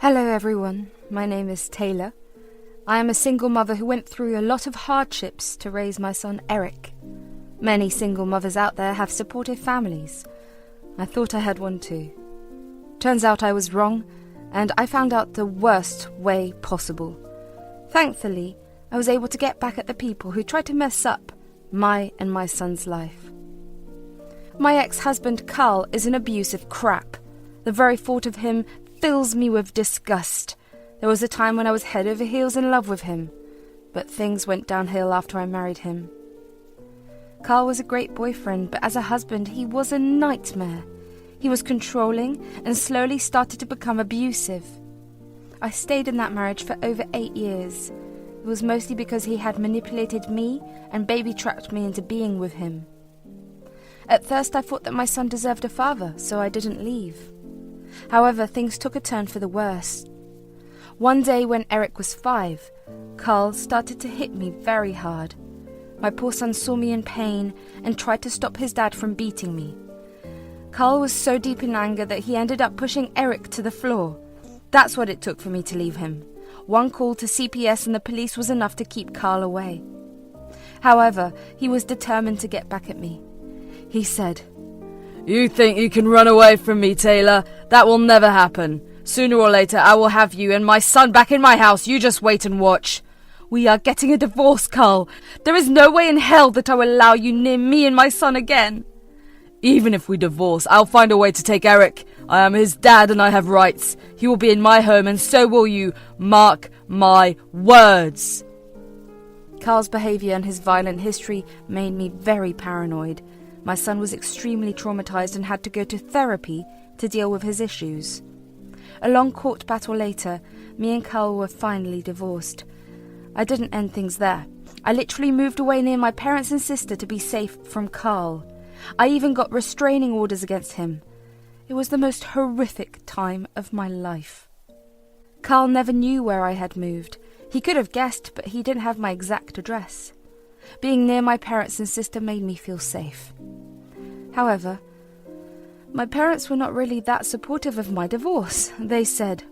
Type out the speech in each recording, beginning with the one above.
Hello everyone, my name is Taylor. I am a single mother who went through a lot of hardships to raise my son Eric. Many single mothers out there have supportive families. I thought I had one too. Turns out I was wrong, and I found out the worst way possible. Thankfully, I was able to get back at the people who tried to mess up my and my son's life. My ex-husband Carl is an abusive crap. The very thought of him fills me with disgust. There was a time when I was head over heels in love with him, but things went downhill after I married him. Carl was a great boyfriend, but as a husband he was a nightmare. He was controlling and slowly started to become abusive. I stayed in that marriage for over 8 years. It was mostly because he had manipulated me and baby-trapped me into being with him. At first I thought that my son deserved a father, so I didn't leave. However, things took a turn for the worse. One day when Eric was 5, Carl started to hit me very hard. My poor son saw me in pain and tried to stop his dad from beating me. Carl was so deep in anger that he ended up pushing Eric to the floor. That's what it took for me to leave him. One call to CPS and the police was enough to keep Carl away. However, he was determined to get back at me. He said, "You think you can run away from me, Taylor? That will never happen. Sooner or later I will have you and my son back in my house. You just wait and watch. We are getting a divorce, Carl. There is no way in hell that I will allow you near me and my son again. Even if we divorce, I'll find a way to take Eric. I am his dad and I have rights. He will be in my home and so will you. Mark my words." Carl's behaviour and his violent history made me very paranoid. My son was extremely traumatized and had to go to therapy to deal with his issues. A long court battle later, me and Carl were finally divorced. I didn't end things there. I literally moved away near my parents and sister to be safe from Carl. I even got restraining orders against him. It was the most horrific time of my life. Carl never knew where I had moved. He could have guessed, but he didn't have my exact address. Being near my parents and sister made me feel safe. However, my parents were not really that supportive of my divorce. They said,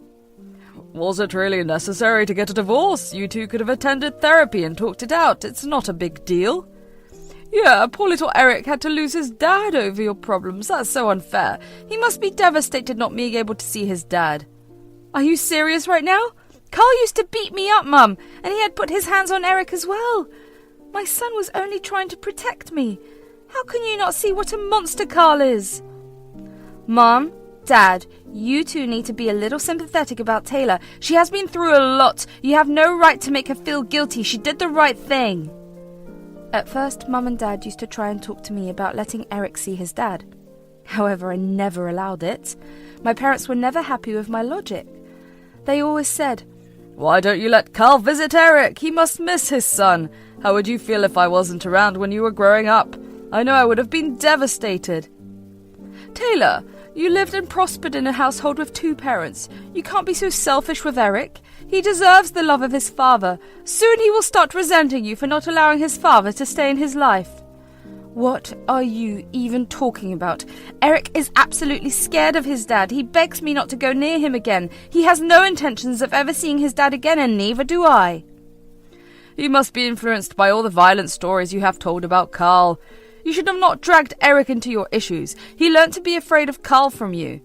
"Was it really necessary to get a divorce? You two could have attended therapy and talked it out. It's not a big deal." "Yeah, poor little Eric had to lose his dad over your problems. That's so unfair. He must be devastated not being able to see his dad." "Are you serious right now? Carl used to beat me up, Mum, and he had put his hands on Eric as well. My son was only trying to protect me. How can you not see what a monster Carl is?" "Mom, Dad, you two need to be a little sympathetic about Taylor. She has been through a lot. You have no right to make her feel guilty. She did the right thing." At first, Mum and Dad used to try and talk to me about letting Eric see his dad. However, I never allowed it. My parents were never happy with my logic. They always said, "Why don't you let Carl visit Eric? He must miss his son. How would you feel if I wasn't around when you were growing up? I know I would have been devastated." "Taylor, you lived and prospered in a household with 2 parents. You can't be so selfish with Eric. He deserves the love of his father. Soon he will start resenting you for not allowing his father to stay in his life." "What are you even talking about? Eric is absolutely scared of his dad. He begs me not to go near him again. He has no intentions of ever seeing his dad again, and neither do I." "You must be influenced by all the violent stories you have told about Carl. You should have not dragged Eric into your issues. He learnt to be afraid of Carl from you."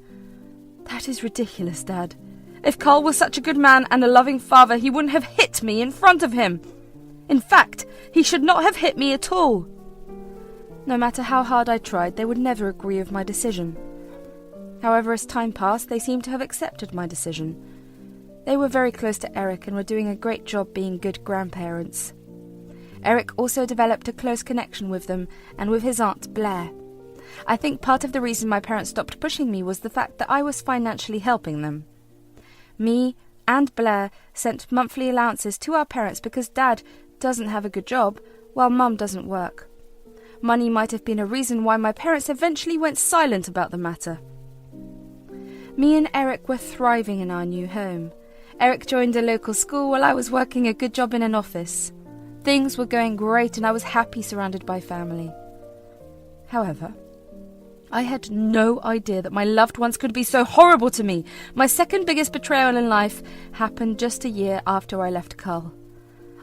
"That is ridiculous, Dad. If Carl was such a good man and a loving father, he wouldn't have hit me in front of him. In fact, he should not have hit me at all." No matter how hard I tried, they would never agree with my decision. However, as time passed, they seemed to have accepted my decision. They were very close to Eric and were doing a great job being good grandparents. Eric also developed a close connection with them and with his aunt Blair. I think part of the reason my parents stopped pushing me was the fact that I was financially helping them. Me and Blair sent monthly allowances to our parents because Dad doesn't have a good job while Mum doesn't work. Money might have been a reason why my parents eventually went silent about the matter. Me and Eric were thriving in our new home. Eric joined a local school while I was working a good job in an office. Things were going great and I was happy surrounded by family. However, I had no idea that my loved ones could be so horrible to me. My second biggest betrayal in life happened just a year after I left Carl.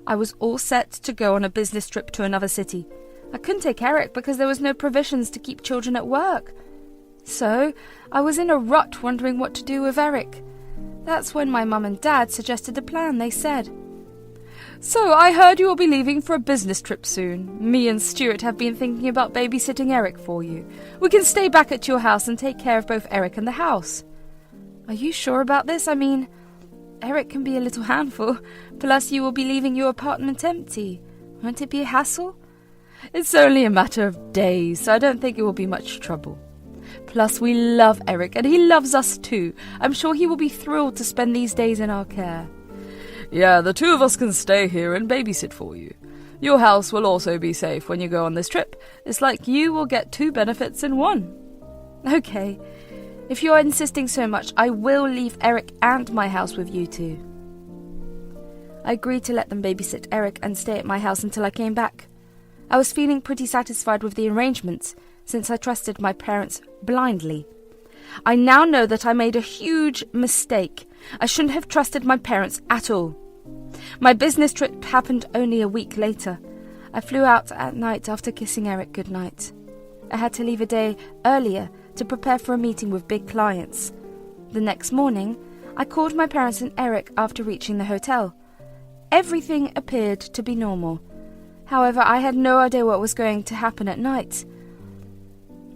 I was all set to go on a business trip to another city. I couldn't take Eric because there was no provisions to keep children at work. So I was in a rut wondering what to do with Eric. That's when my mum and dad suggested a plan. They said, "So I heard you will be leaving for a business trip soon. Me and Stuart have been thinking about babysitting Eric for you. We can stay back at your house and take care of both Eric and the house." Are you sure about this? I mean, Eric can be a little handful. Plus you will be leaving your apartment empty. Won't it be a hassle? It's only a matter of days, so I don't think it will be much trouble. Plus we love Eric and he loves us too. I'm sure he will be thrilled to spend these days in our care. Yeah, the two of us can stay here and babysit for you. Your house will also be safe when you go on this trip. It's like you will get two benefits in one. Okay, if you're insisting so much, I will leave Eric and my house with you two. I agreed to let them babysit Eric and stay at my house until I came back. I was feeling pretty satisfied with the arrangements, since I trusted my parents blindly. I now know that I made a huge mistake. I shouldn't have trusted my parents at all. My business trip happened only a week later. I flew out at night after kissing Eric goodnight. I had to leave a day earlier to prepare for a meeting with big clients. The next morning, I called my parents and Eric after reaching the hotel. Everything appeared to be normal. However, I had no idea what was going to happen at night.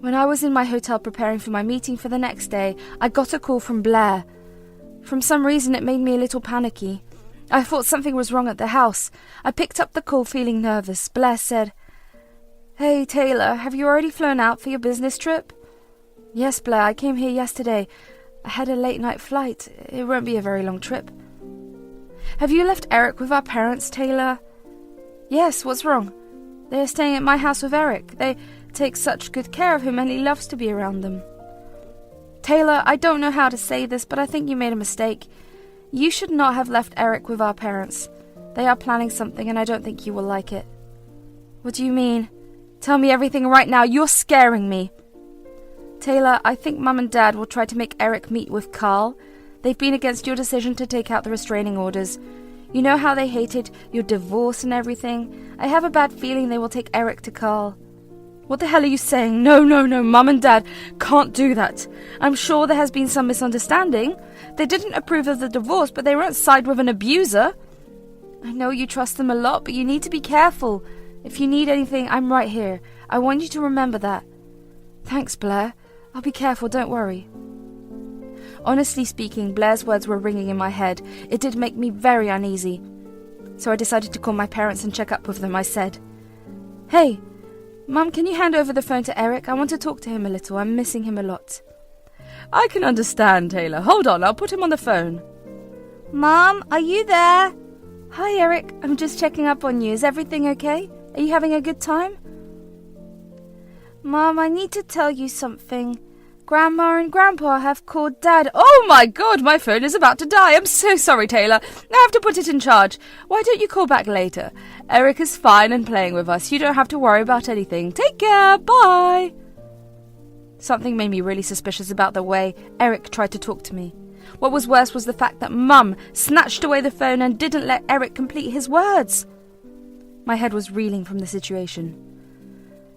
When I was in my hotel preparing for my meeting for the next day, I got a call from Blair. For some reason, it made me a little panicky. I thought something was wrong at the house. I picked up the call feeling nervous. Blair said, "Hey, Taylor, have you already flown out for your business trip?" "Yes, Blair, I came here yesterday. I had a late-night flight. It won't be a very long trip." "Have you left Eric with our parents, Taylor?" "Yes, what's wrong?" "They are staying at my house with Eric. They take such good care of him and he loves to be around them." "Taylor, I don't know how to say this, but I think you made a mistake. You should not have left Eric with our parents. They are planning something and I don't think you will like it." "What do you mean? Tell me everything right now. You're scaring me." "Taylor, I think Mum and Dad will try to make Eric meet with Carl. They've been against your decision to take out the restraining orders. You know how they hated your divorce and everything. I have a bad feeling they will take Eric to Carl." "What the hell are you saying? No, Mum and Dad can't do that. I'm sure there has been some misunderstanding. They didn't approve of the divorce, but they won't side with an abuser." "I know you trust them a lot, but you need to be careful. If you need anything, I'm right here. I want you to remember that." "Thanks, Blair. I'll be careful, don't worry." Honestly speaking, Blair's words were ringing in my head. It did make me very uneasy. So I decided to call my parents and check up with them. I said, "Hey, Mum, can you hand over the phone to Eric? I want to talk to him a little. I'm missing him a lot." "I can understand, Taylor. Hold on, I'll put him on the phone." "Mum, are you there?" "Hi, Eric. I'm just checking up on you. Is everything okay? Are you having a good time?" "Mum, I need to tell you something. Grandma and Grandpa have called Dad." "Oh my God, my phone is about to die. I'm so sorry, Taylor. I have to put it in charge. Why don't you call back later? Eric is fine and playing with us. You don't have to worry about anything. Take care. Bye." Something made me really suspicious about the way Eric tried to talk to me. What was worse was the fact that Mum snatched away the phone and didn't let Eric complete his words. My head was reeling from the situation.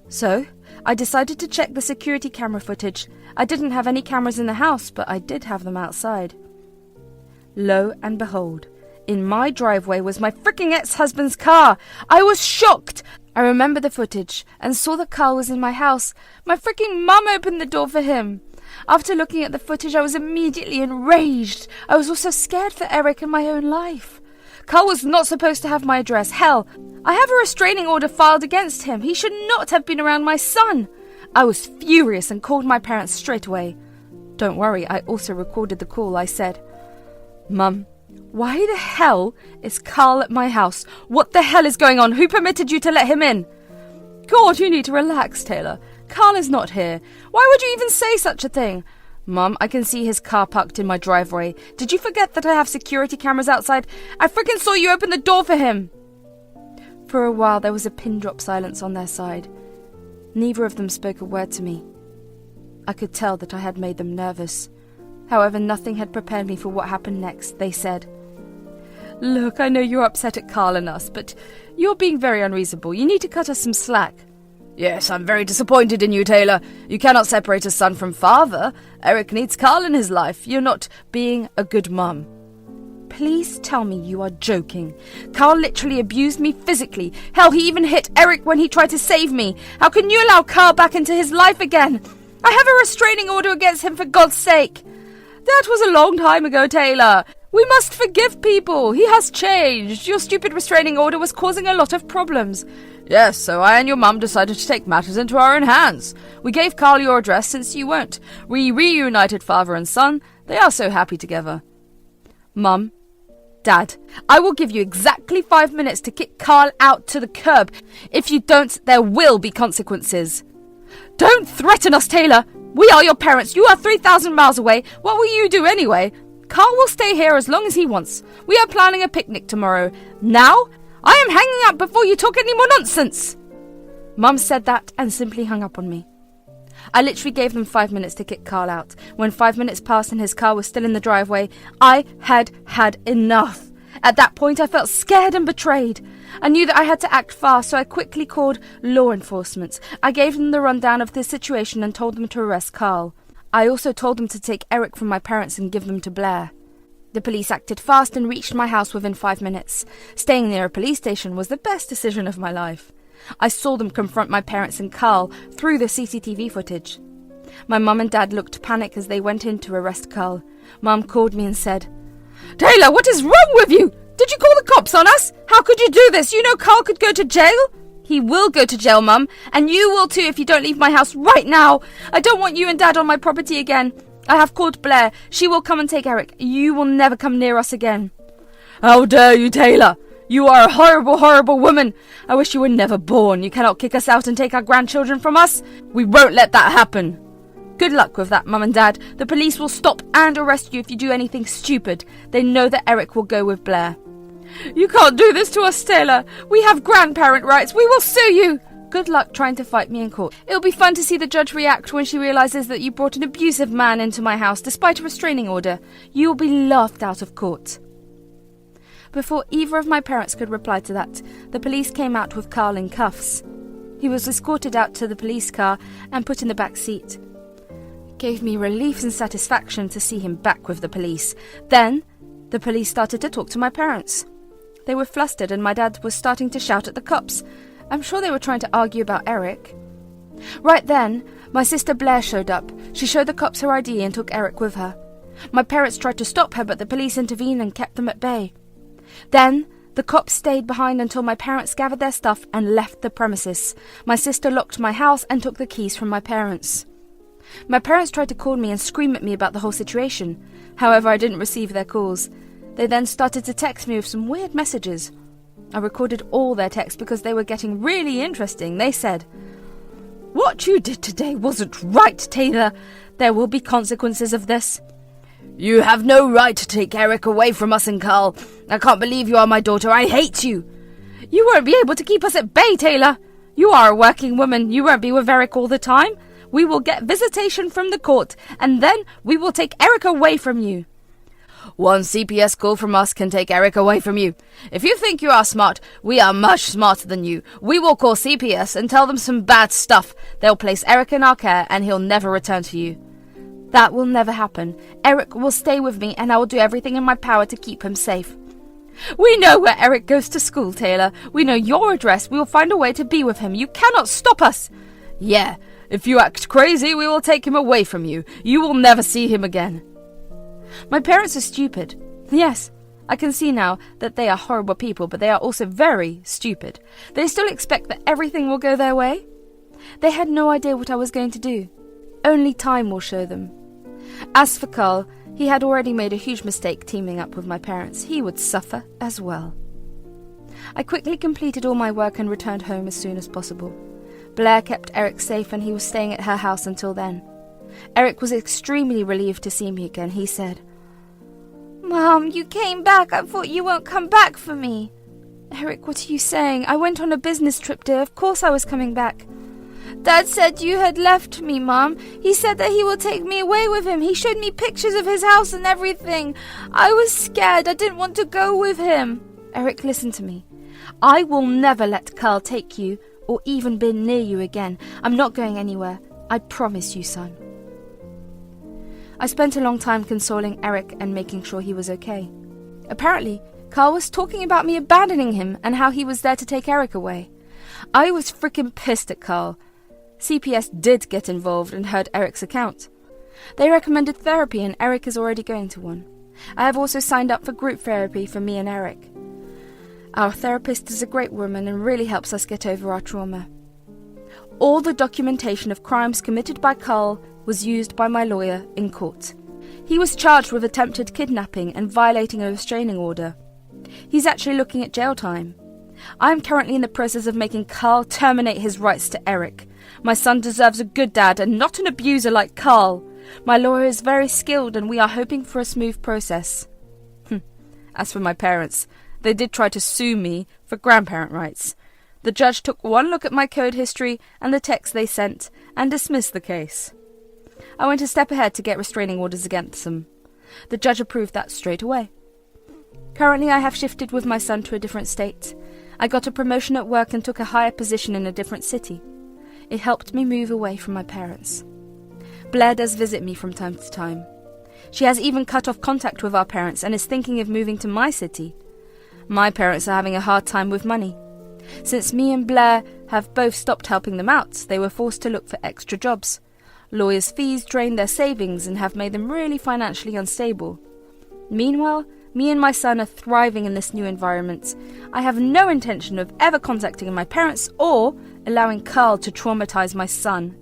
So, I decided to check the security camera footage. I didn't have any cameras in the house, but I did have them outside. Lo and behold, in my driveway was my freaking ex-husband's car. I was shocked. I remember the footage and saw that Carl was in my house. My freaking mum opened the door for him. After looking at the footage, I was immediately enraged. I was also scared for Eric and my own life. Carl was not supposed to have my address. Hell, I have a restraining order filed against him. He should not have been around my son. I was furious and called my parents straight away. Don't worry, I also recorded the call. I said, "Mum, why the hell is Carl at my house? What the hell is going on? Who permitted you to let him in?" "God, you need to relax, Taylor. Carl is not here. Why would you even say such a thing?" "Mum, I can see his car parked in my driveway. Did you forget that I have security cameras outside? I freaking saw you open the door for him." For a while there was a pin drop silence on their side. Neither of them spoke a word to me. I could tell that I had made them nervous. However, nothing had prepared me for what happened next. They said, "Look, I know you're upset at Carl and us, but you're being very unreasonable. You need to cut us some slack." "Yes, I'm very disappointed in you, Taylor. You cannot separate a son from father. Eric needs Carl in his life. You're not being a good mum." Please tell me you are joking. Carl literally abused me physically. Hell, he even hit Eric when he tried to save me. How can you allow Carl back into his life again? I have a restraining order against him, for God's sake. That was a long time ago, Taylor. We must forgive people. He has changed. Your stupid restraining order was causing a lot of problems. Yes, so I and your mum decided to take matters into our own hands. We gave Carl your address since you won't. We reunited father and son. They are so happy together. Mum, Dad, I will give you exactly 5 minutes to kick Carl out to the curb. If you don't, there will be consequences. Don't threaten us, Taylor. We are your parents. You are 3,000 miles away. What will you do anyway? Carl will stay here as long as he wants. We are planning a picnic tomorrow. Now, I am hanging up before you talk any more nonsense. Mum said that and simply hung up on me. I literally gave them 5 minutes to kick Carl out. When 5 minutes passed and his car was still in the driveway, I had had enough. At that point, I felt scared and betrayed. I knew that I had to act fast, so I quickly called law enforcement. I gave them the rundown of the situation and told them to arrest Carl. I also told them to take Eric from my parents and give them to Blair. The police acted fast and reached my house within 5 minutes. Staying near a police station was the best decision of my life. I saw them confront my parents and Carl through the CCTV footage. My mum and dad looked panicked as they went in to arrest Carl. Mum called me and said, "Taylor, what is wrong with you? Did you call the cops on us? How could you do this? You know Carl could go to jail." "He will go to jail, Mum, and you will too if you don't leave my house right now. I don't want you and Dad on my property again. I have called Blair. She will come and take Eric. You will never come near us again." "How dare you, Taylor? You are a horrible, horrible woman. I wish you were never born. You cannot kick us out and take our grandchildren from us. We won't let that happen." "Good luck with that, Mum and Dad. The police will stop and arrest you if you do anything stupid. They know that Eric will go with Blair." "You can't do this to us, Taylor. We have grandparent rights. We will sue you." "Good luck trying to fight me in court. It'll be fun to see the judge react when she realizes that you brought an abusive man into my house despite a restraining order. You will be laughed out of court." Before either of my parents could reply to that, the police came out with Carl in cuffs. He was escorted out to the police car and put in the back seat. It gave me relief and satisfaction to see him back with the police. Then, the police started to talk to my parents. They were flustered and my dad was starting to shout at the cops. I'm sure they were trying to argue about Eric. Right then, my sister Blair showed up. She showed the cops her ID and took Eric with her. My parents tried to stop her, but the police intervened and kept them at bay. Then, the cops stayed behind until my parents gathered their stuff and left the premises. My sister locked my house and took the keys from my parents. My parents tried to call me and scream at me about the whole situation. However, I didn't receive their calls. They then started to text me with some weird messages. I recorded all their texts because they were getting really interesting. They said, "What you did today wasn't right, Taylor. There will be consequences of this. You have no right to take Eric away from us and Carl. I can't believe you are my daughter. I hate you. You won't be able to keep us at bay, Taylor. You are a working woman. You won't be with Eric all the time. We will get visitation from the court, and then we will take Eric away from you. One CPS call from us can take Eric away from you. If you think you are smart, we are much smarter than you. We will call CPS and tell them some bad stuff. They'll place Eric in our care and he'll never return to you." "That will never happen. Eric will stay with me and I will do everything in my power to keep him safe." "We know where Eric goes to school, Taylor. We know your address. We will find a way to be with him. You cannot stop us." "Yeah, if you act crazy, we will take him away from you. You will never see him again." My parents are stupid. Yes, I can see now that they are horrible people, but they are also very stupid. They still expect that everything will go their way. They had no idea what I was going to do. Only time will show them. As for Carl, he had already made a huge mistake teaming up with my parents. He would suffer as well. I quickly completed all my work and returned home as soon as possible. Blair kept Eric safe and he was staying at her house until then. Eric was extremely relieved to see me again. He said, "Mom, you came back. I thought you won't come back for me." "Eric, what are you saying? I went on a business trip, dear. Of course I was coming back." Dad said you had left me, Mum. He said that he will take me away with him. He showed me pictures of his house and everything. I was scared. I didn't want to go with him. Eric, listen to me. I will never let Carl take you or even be near you again. I'm not going anywhere. I promise you, son. I spent a long time consoling Eric and making sure he was okay. Apparently, Carl was talking about me abandoning him and how he was there to take Eric away. I was freaking pissed at Carl. CPS did get involved and heard Eric's account. They recommended therapy and Eric is already going to one. I have also signed up for group therapy for me and Eric. Our therapist is a great woman and really helps us get over our trauma. All the documentation of crimes committed by Carl was used by my lawyer in court. He was charged with attempted kidnapping and violating a restraining order. He's actually looking at jail time. I am currently in the process of making Carl terminate his rights to Eric. My son deserves a good dad and not an abuser like Carl. My lawyer is very skilled and we are hoping for a smooth process. As for my parents, they did try to sue me for grandparent rights. The judge took one look at my code history and the text they sent and dismissed the case. I went a step ahead to get restraining orders against them. The judge approved that straight away. Currently I have shifted with my son to a different state. I got a promotion at work and took a higher position in a different city. It helped me move away from my parents. Blair does visit me from time to time. She has even cut off contact with our parents and is thinking of moving to my city. My parents are having a hard time with money. Since me and Blair have both stopped helping them out, they were forced to look for extra jobs. Lawyers' fees drained their savings and have made them really financially unstable. Meanwhile, me and my son are thriving in this new environment. I have no intention of ever contacting my parents or allowing Carl to traumatize my son